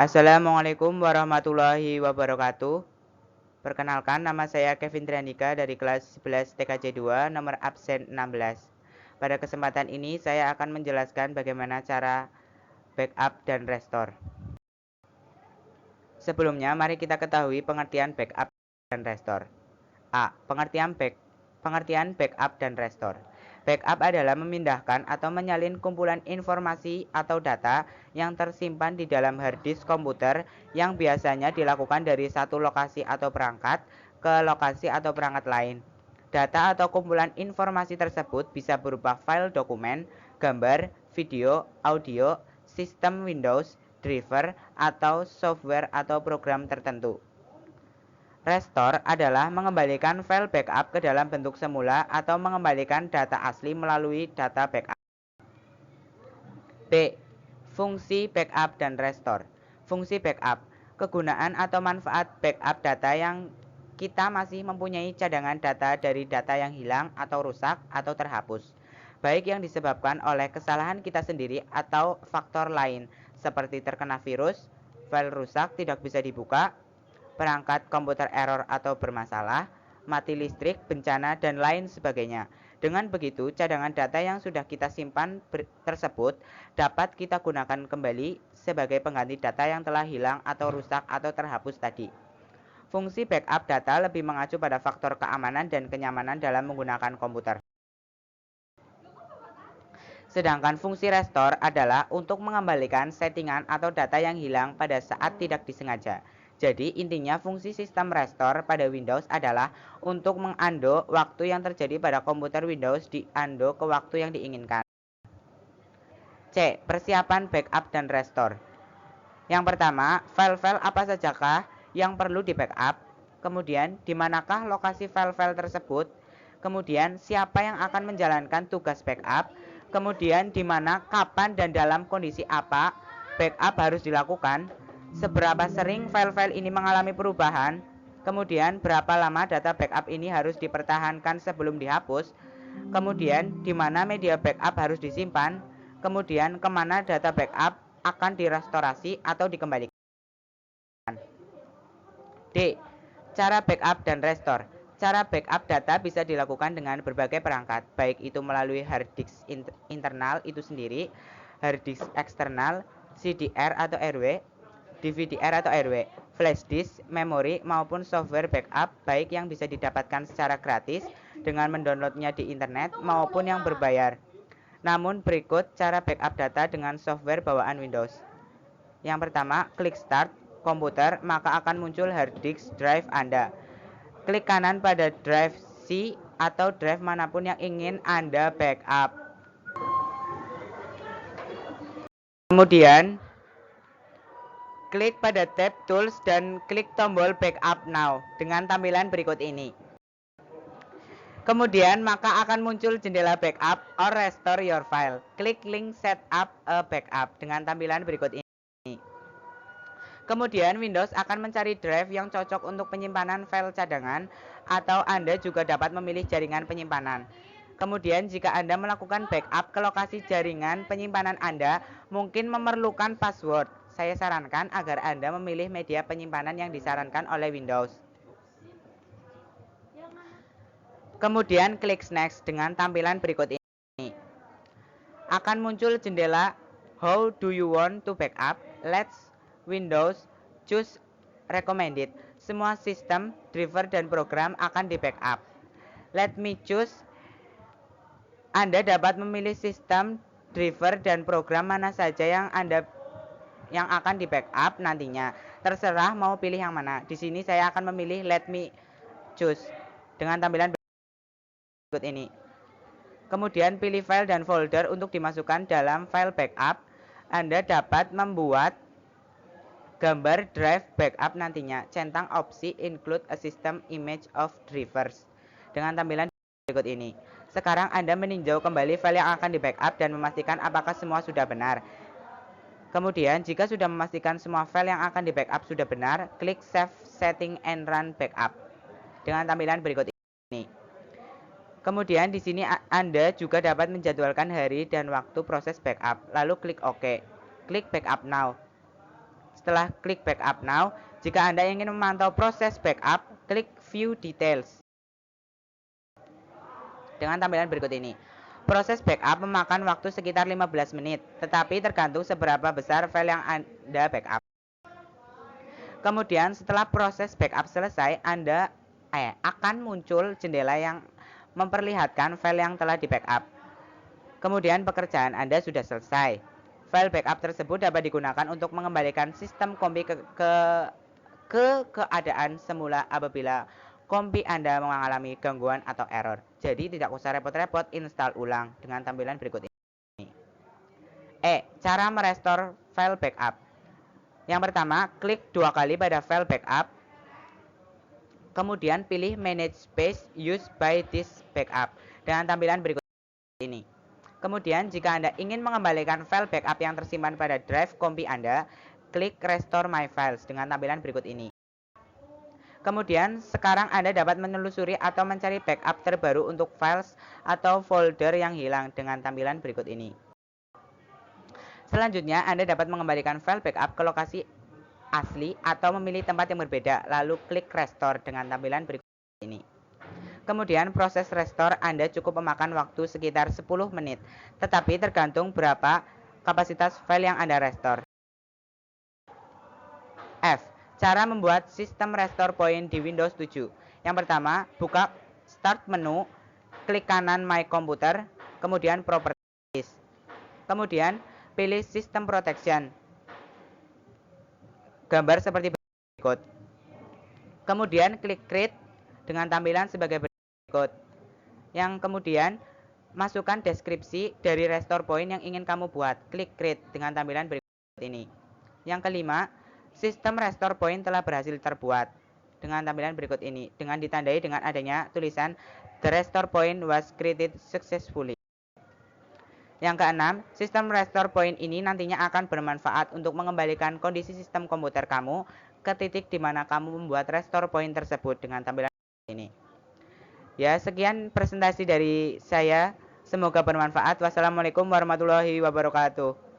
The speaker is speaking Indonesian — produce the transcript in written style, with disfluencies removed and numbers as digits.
Assalamualaikum warahmatullahi wabarakatuh. Perkenalkan, nama saya Kevin Triandika dari kelas 11 TKJ 2, nomor absen 16. Pada kesempatan ini saya akan menjelaskan bagaimana cara backup dan restore. Sebelumnya, mari kita ketahui pengertian backup dan restore. A. Pengertian backup dan restore. Backup adalah memindahkan atau menyalin kumpulan informasi atau data yang tersimpan di dalam hard disk komputer yang biasanya dilakukan dari satu lokasi atau perangkat ke lokasi atau perangkat lain. Data atau kumpulan informasi tersebut bisa berupa file dokumen, gambar, video, audio, sistem Windows, driver, atau software atau program tertentu. Restore adalah mengembalikan file backup ke dalam bentuk semula atau mengembalikan data asli melalui data backup. B. Fungsi backup dan restore. Fungsi backup, kegunaan atau manfaat backup data yang kita masih mempunyai cadangan data dari data yang hilang atau rusak atau terhapus, baik yang disebabkan oleh kesalahan kita sendiri atau faktor lain seperti terkena virus, file rusak tidak bisa dibuka, perangkat komputer error atau bermasalah, mati listrik, bencana, dan lain sebagainya. Dengan begitu, cadangan data yang sudah kita simpan tersebut dapat kita gunakan kembali sebagai pengganti data yang telah hilang atau rusak atau terhapus tadi. Fungsi backup data lebih mengacu pada faktor keamanan dan kenyamanan dalam menggunakan komputer. Sedangkan fungsi restore adalah untuk mengembalikan settingan atau data yang hilang pada saat tidak disengaja. Jadi intinya fungsi sistem restore pada Windows adalah untuk mengundo waktu yang terjadi pada komputer Windows diundo ke waktu yang diinginkan. C. Persiapan backup dan restore. Yang pertama, file-file apa sajakah yang perlu di backup? Kemudian, di manakah lokasi file-file tersebut? Kemudian, siapa yang akan menjalankan tugas backup? Kemudian, di mana, kapan, dan dalam kondisi apa backup harus dilakukan? Seberapa sering file-file ini mengalami perubahan? Kemudian, berapa lama data backup ini harus dipertahankan sebelum dihapus? Kemudian, di mana media backup harus disimpan? Kemudian, kemana data backup akan direstorasi atau dikembalikan? D. Cara backup dan restore. Cara backup data bisa dilakukan dengan berbagai perangkat, baik itu melalui hard disk internal itu sendiri, hard disk eksternal, CDR atau RW, DVD-R atau RW, flash disk, memori, maupun software backup, baik yang bisa didapatkan secara gratis dengan mendownloadnya di internet maupun yang berbayar. Namun berikut cara backup data dengan software bawaan Windows. Yang pertama, klik start komputer, maka akan muncul hard disk drive Anda. Klik kanan pada drive C atau drive manapun yang ingin Anda backup. Kemudian, klik pada tab Tools dan klik tombol Backup Now dengan tampilan berikut ini. Kemudian, maka akan muncul jendela backup or restore your file. Klik link setup a backup dengan tampilan berikut ini. Kemudian Windows akan mencari drive yang cocok untuk penyimpanan file cadangan atau Anda juga dapat memilih jaringan penyimpanan. Kemudian jika Anda melakukan backup ke lokasi jaringan penyimpanan Anda mungkin memerlukan password. Saya sarankan agar Anda memilih media penyimpanan yang disarankan oleh Windows. Kemudian klik next dengan tampilan berikut ini. Akan muncul jendela How do you want to backup? Let's Windows choose recommended. Semua sistem, driver, dan program akan di backup. Let me choose. Anda dapat memilih sistem, driver, dan program mana saja yang akan di backup nantinya. Terserah mau pilih yang mana. Di sini saya akan memilih let me choose dengan tampilan berikut ini. Kemudian pilih file dan folder untuk dimasukkan dalam file backup. Anda dapat membuat gambar drive backup nantinya. Centang opsi include a system image of drivers dengan tampilan berikut ini. Sekarang Anda meninjau kembali file yang akan di backup dan memastikan apakah semua sudah benar. Kemudian jika sudah memastikan semua file yang akan di backup sudah benar, klik save setting and run backup dengan tampilan berikut ini. Kemudian di sini Anda juga dapat menjadwalkan hari dan waktu proses backup. Lalu klik OK. Klik backup now. setelah klik backup now. Jika Anda ingin memantau proses backup, klik view details dengan tampilan berikut ini. Proses backup memakan waktu sekitar 15 menit, tetapi tergantung seberapa besar file yang Anda backup. Kemudian setelah proses backup selesai, Anda akan muncul jendela yang memperlihatkan file yang telah di backup. Kemudian pekerjaan Anda sudah selesai. File backup tersebut dapat digunakan untuk mengembalikan sistem kompi ke keadaan semula apabila kompi Anda mengalami gangguan atau error. Jadi tidak usah repot-repot install ulang dengan tampilan berikut ini. Cara merestore file backup. Yang pertama, klik 2 kali pada file backup. Kemudian pilih manage space used by this backup dengan tampilan berikut ini. Kemudian jika Anda ingin mengembalikan file backup yang tersimpan pada drive kompi Anda, klik restore my files dengan tampilan berikut ini. Kemudian sekarang Anda dapat menelusuri atau mencari backup terbaru untuk files atau folder yang hilang dengan tampilan berikut ini. Selanjutnya, Anda dapat mengembalikan file backup ke lokasi asli atau memilih tempat yang berbeda, lalu klik restore dengan tampilan berikut ini. Kemudian proses restore Anda cukup memakan waktu sekitar 10 menit, tetapi tergantung berapa kapasitas file yang Anda restore. Cara membuat sistem restore point di Windows 7. Yang pertama, buka Start menu, klik kanan My Computer, kemudian Properties. Kemudian pilih System Protection. Gambar seperti berikut. Kemudian klik Create dengan tampilan sebagai berikut. Yang kemudian masukkan deskripsi dari restore point yang ingin kamu buat. Klik Create dengan tampilan berikut ini. Yang kelima, sistem restore point telah berhasil terbuat dengan tampilan berikut ini, dengan ditandai dengan adanya tulisan The Restore Point was created successfully. Yang keenam, sistem restore point ini nantinya akan bermanfaat untuk mengembalikan kondisi sistem komputer kamu ke titik di mana kamu membuat restore point tersebut dengan tampilan ini. Ya, sekian presentasi dari saya. Semoga bermanfaat. Wassalamualaikum warahmatullahi wabarakatuh.